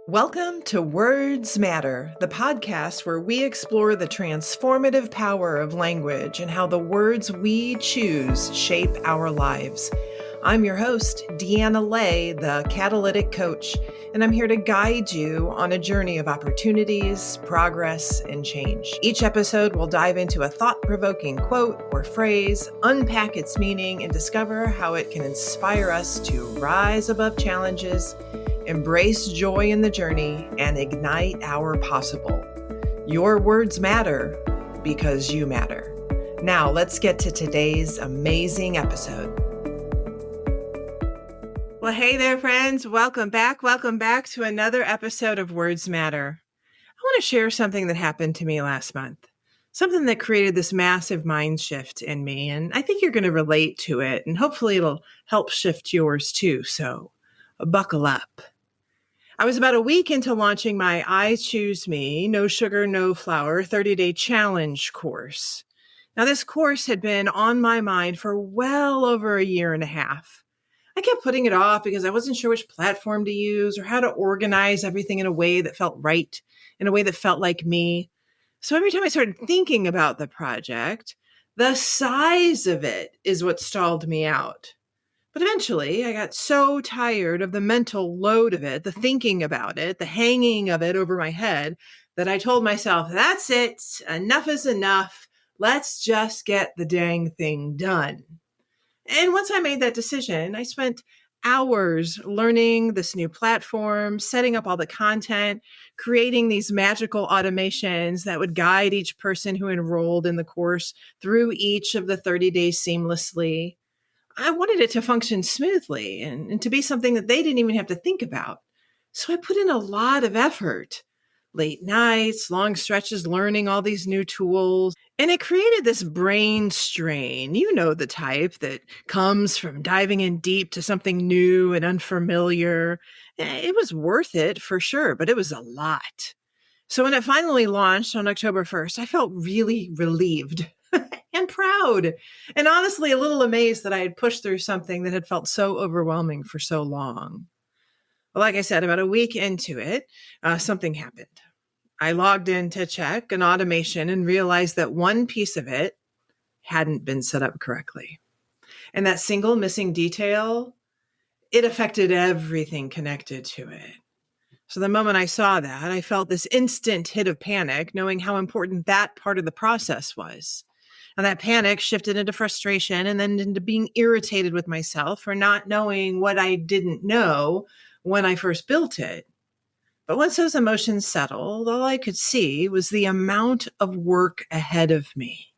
Welcome to Words Matter, the podcast where we explore the transformative power of language and how the words we choose shape our lives. I'm your host, Deanna Ley, the Catalytic Coach, and I'm here to guide you on a journey of opportunities, progress, and change. Each episode will dive into a thought-provoking quote or phrase, unpack its meaning, and discover how it can inspire us to rise above challenges, embrace joy in the journey, and ignite our possible. Your words matter because you matter. Now, let's get to today's amazing episode. Well, hey there, friends. Welcome back to another episode of Words Matter. I want to share something that happened to me last month, something that created this massive mind shift in me, and I think you're going to relate to it, and hopefully it'll help shift yours too, so buckle up. I was about a week into launching my I Choose Me, No Sugar, No Flour 30-day challenge course. Now, this course had been on my mind for well over a year and a half. I kept putting it off because I wasn't sure which platform to use or how to organize everything in a way that felt right, in a way that felt like me. So every time I started thinking about the project, the size of it is what stalled me out. But eventually, I got so tired of the mental load of it, the thinking about it, the hanging of it over my head, that I told myself, that's it, enough is enough, let's just get the dang thing done. And once I made that decision, I spent hours learning this new platform, setting up all the content, creating these magical automations that would guide each person who enrolled in the course through each of the 30 days seamlessly. I wanted it to function smoothly and to be something that they didn't even have to think about. So I put in a lot of effort, late nights, long stretches learning all these new tools. And it created this brain strain. You know, the type that comes from diving in deep to something new and unfamiliar. It was worth it for sure, but it was a lot. So when it finally launched on October 1st, I felt really relieved and proud, and honestly a little amazed that I had pushed through something that had felt so overwhelming for so long. Well, like I said, about a week into it, something happened. I logged in to check an automation and realized that one piece of it hadn't been set up correctly. And that single missing detail, it affected everything connected to it. So the moment I saw that, I felt this instant hit of panic, knowing how important that part of the process was. And that panic shifted into frustration and then into being irritated with myself for not knowing what I didn't know when I first built it. But once those emotions settled, all I could see was the amount of work ahead of me.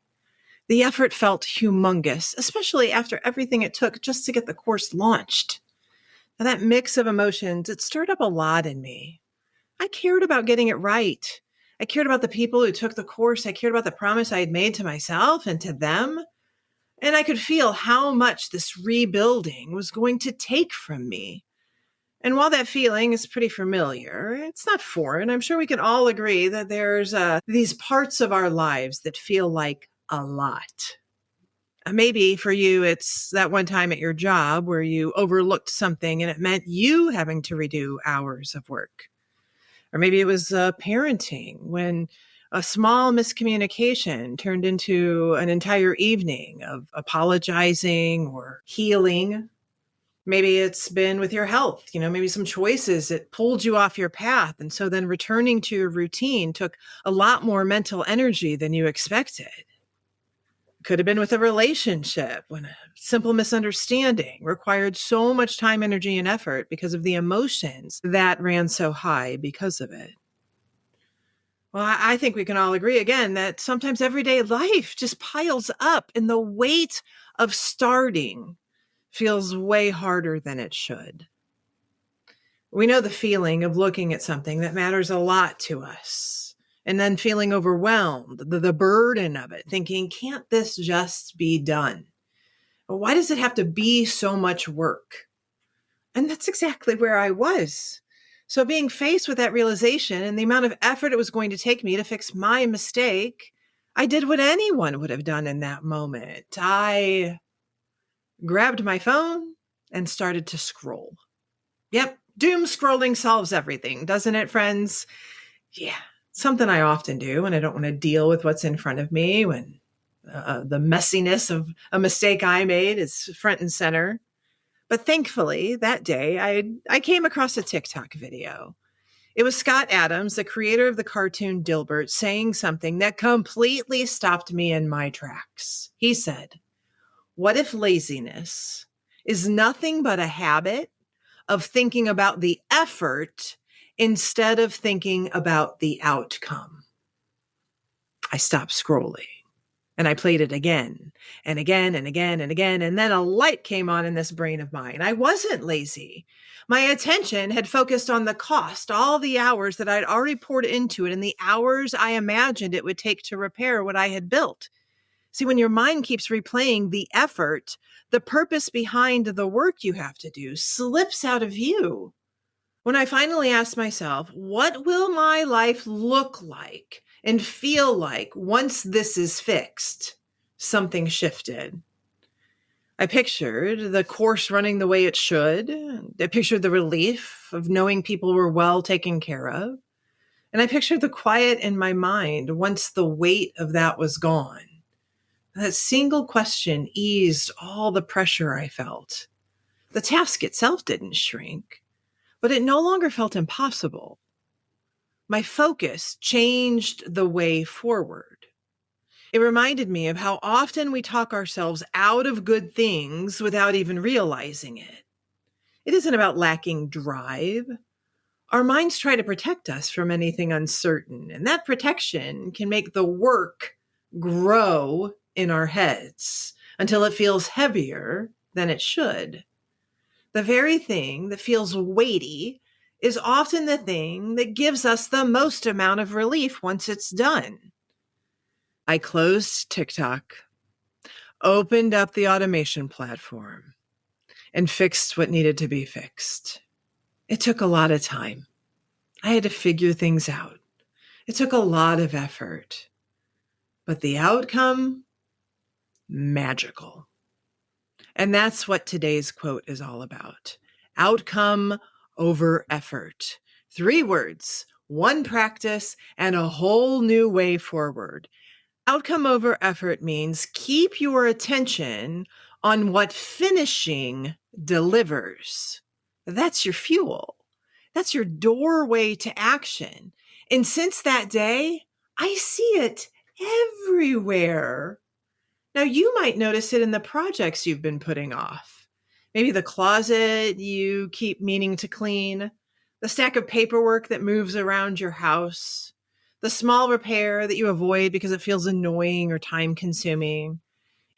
The effort felt humongous, especially after everything it took just to get the course launched. Now, that mix of emotions, it stirred up a lot in me. I cared about getting it right. I cared about the people who took the course. I cared about the promise I had made to myself and to them. And I could feel how much this rebuilding was going to take from me. And while that feeling is pretty familiar, it's not foreign. I'm sure we can all agree that there's these parts of our lives that feel like a lot. Maybe for you, it's that one time at your job where you overlooked something and it meant you having to redo hours of work. Or maybe it was parenting when a small miscommunication turned into an entire evening of apologizing or healing. Maybe it's been with your health, maybe some choices that pulled you off your path. And so then returning to your routine took a lot more mental energy than you expected. Could have been with a relationship when a simple misunderstanding required so much time, energy, and effort because of the emotions that ran so high because of it. Well, I think we can all agree again that sometimes everyday life just piles up and the weight of starting feels way harder than it should. We know the feeling of looking at something that matters a lot to us and then feeling overwhelmed, the burden of it, thinking, can't this just be done? Why does it have to be so much work? And that's exactly where I was. So being faced with that realization and the amount of effort it was going to take me to fix my mistake, I did what anyone would have done in that moment. I grabbed my phone and started to scroll. Yep, Doom scrolling solves everything, doesn't it, friends? Yeah, something I often do when I don't want to deal with what's in front of me, when the messiness of a mistake I made is front and center. But thankfully, that day, I came across a TikTok video. It was Scott Adams, the creator of the cartoon Dilbert, saying something that completely stopped me in my tracks. He said, "What if laziness is nothing but a habit of thinking about the effort instead of thinking about the outcome?" I stopped scrolling and I played it again and again and again and again. And then a light came on in this brain of mine. I wasn't lazy. My attention had focused on the cost, all the hours that I'd already poured into it, and the hours I imagined it would take to repair what I had built. See, when your mind keeps replaying the effort, the purpose behind the work you have to do slips out of view. When I finally asked myself, what will my life look like and feel like once this is fixed? Something shifted. I pictured the course running the way it should. I pictured the relief of knowing people were well taken care of. And I pictured the quiet in my mind once the weight of that was gone. That single question eased all the pressure I felt. The task itself didn't shrink, but it no longer felt impossible. My focus changed the way forward. It reminded me of how often we talk ourselves out of good things without even realizing it. It isn't about lacking drive. Our minds try to protect us from anything uncertain, and that protection can make the work grow in our heads until it feels heavier than it should. The very thing that feels weighty is often the thing that gives us the most amount of relief once it's done. I closed TikTok, opened up the automation platform, and fixed what needed to be fixed. It took a lot of time. I had to figure things out. It took a lot of effort. But the outcome, magical. And that's what today's quote is all about. Outcome over effort. 3 words, 1 practice, and a whole new way forward. Outcome over effort means keep your attention on what finishing delivers. That's your fuel. That's your doorway to action. And since that day, I see it everywhere. Now, you might notice it in the projects you've been putting off. Maybe the closet you keep meaning to clean, the stack of paperwork that moves around your house, the small repair that you avoid because it feels annoying or time-consuming.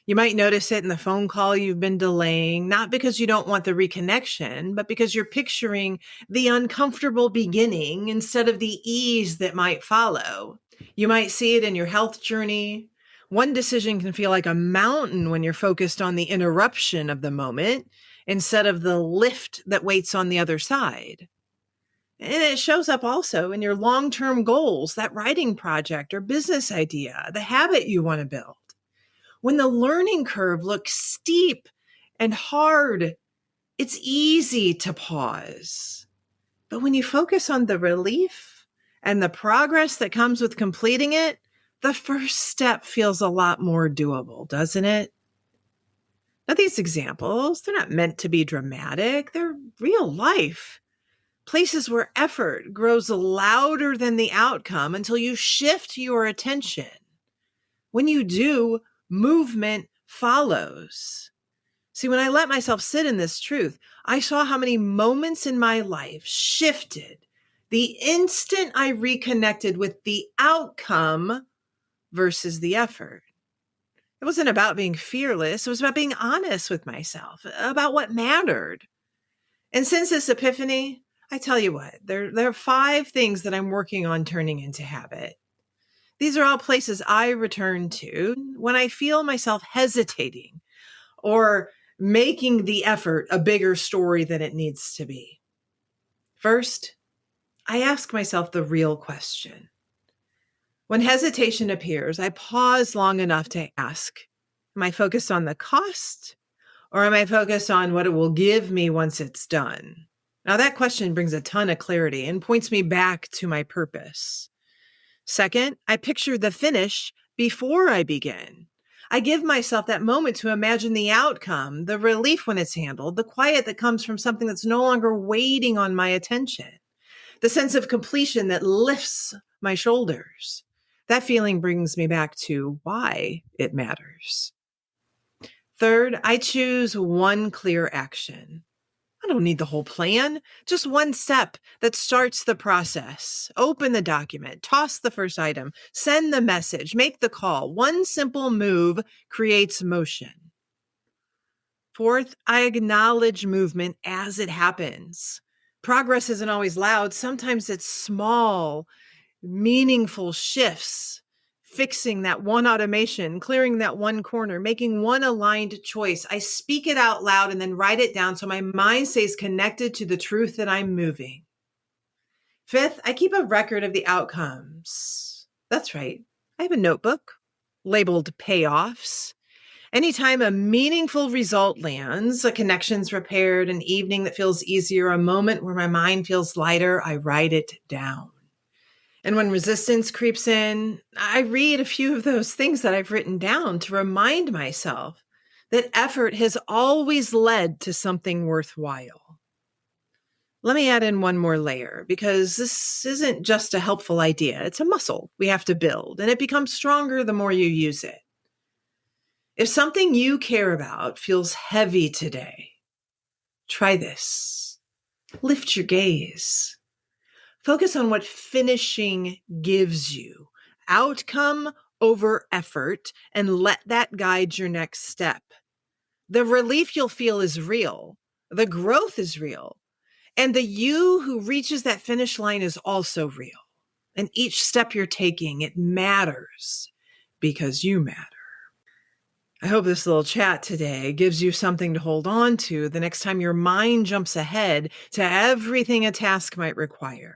You might notice it in the phone call you've been delaying, not because you don't want the reconnection, but because you're picturing the uncomfortable beginning instead of the ease that might follow. You might see it in your health journey. One decision can feel like a mountain when you're focused on the interruption of the moment instead of the lift that waits on the other side. And it shows up also in your long-term goals, that writing project or business idea, the habit you want to build. When the learning curve looks steep and hard, it's easy to pause. But when you focus on the relief and the progress that comes with completing it, the first step feels a lot more doable, doesn't it? Now, these examples, they're not meant to be dramatic. They're real life. Places where effort grows louder than the outcome until you shift your attention. When you do, movement follows. See, when I let myself sit in this truth, I saw how many moments in my life shifted the instant I reconnected with the outcome versus the effort. It wasn't about being fearless. It was about being honest with myself, about what mattered. And since this epiphany, I tell you what, there are 5 things that I'm working on turning into habit. These are all places I return to when I feel myself hesitating or making the effort a bigger story than it needs to be. First, I ask myself the real question. When hesitation appears, I pause long enough to ask, am I focused on the cost or am I focused on what it will give me once it's done? Now, that question brings a ton of clarity and points me back to my purpose. Second, I picture the finish before I begin. I give myself that moment to imagine the outcome, the relief when it's handled, the quiet that comes from something that's no longer waiting on my attention, the sense of completion that lifts my shoulders. That feeling brings me back to why it matters. Third, I choose one clear action. I don't need the whole plan, just one step that starts the process. Open the document, toss the first item, send the message, make the call. One simple move creates motion. Fourth, I acknowledge movement as it happens. Progress isn't always loud. Sometimes it's small, meaningful shifts. Fixing that one automation, clearing that one corner, making one aligned choice. I speak it out loud and then write it down so my mind stays connected to the truth that I'm moving. Fifth, I keep a record of the outcomes. That's right. I have a notebook labeled payoffs. Anytime a meaningful result lands, a connection's repaired, an evening that feels easier, a moment where my mind feels lighter, I write it down. And when resistance creeps in, I read a few of those things that I've written down to remind myself that effort has always led to something worthwhile. Let me add in one more layer, because this isn't just a helpful idea. It's a muscle we have to build, and it becomes stronger the more you use it. If something you care about feels heavy today, try this. Lift your gaze. Focus on what finishing gives you. Outcome over effort, and let that guide your next step. The relief you'll feel is real. The growth is real. And the you who reaches that finish line is also real. And each step you're taking, it matters because you matter. I hope this little chat today gives you something to hold on to the next time your mind jumps ahead to everything a task might require.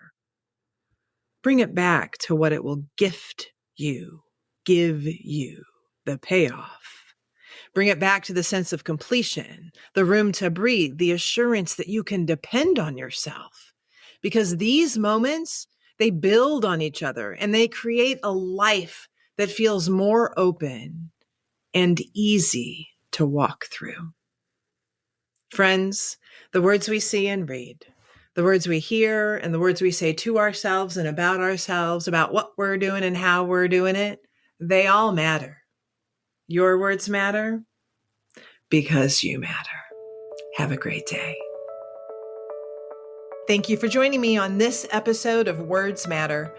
Bring it back to what it will gift you, give you, the payoff. Bring it back to the sense of completion, the room to breathe, the assurance that you can depend on yourself. Because these moments, they build on each other and they create a life that feels more open and easy to walk through. Friends, the words we see and read, the words we hear and the words we say to ourselves and about ourselves, about what we're doing and how we're doing it, they all matter. Your words matter because you matter. Have a great day. Thank you for joining me on this episode of Words Matter.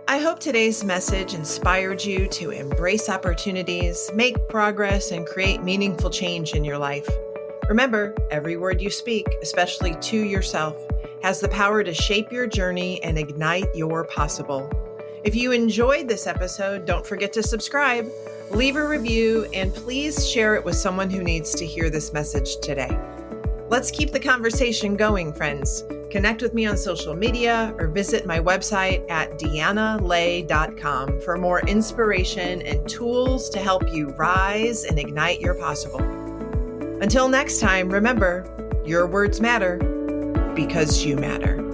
I hope today's message inspired you to embrace opportunities, make progress, and create meaningful change in your life. Remember, every word you speak, especially to yourself, has the power to shape your journey and ignite your possible. If you enjoyed this episode, don't forget to subscribe, leave a review, and please share it with someone who needs to hear this message today. Let's keep the conversation going, friends. Connect with me on social media or visit my website at deannaley.com for more inspiration and tools to help you rise and ignite your possible. Until next time, remember, your words matter because you matter.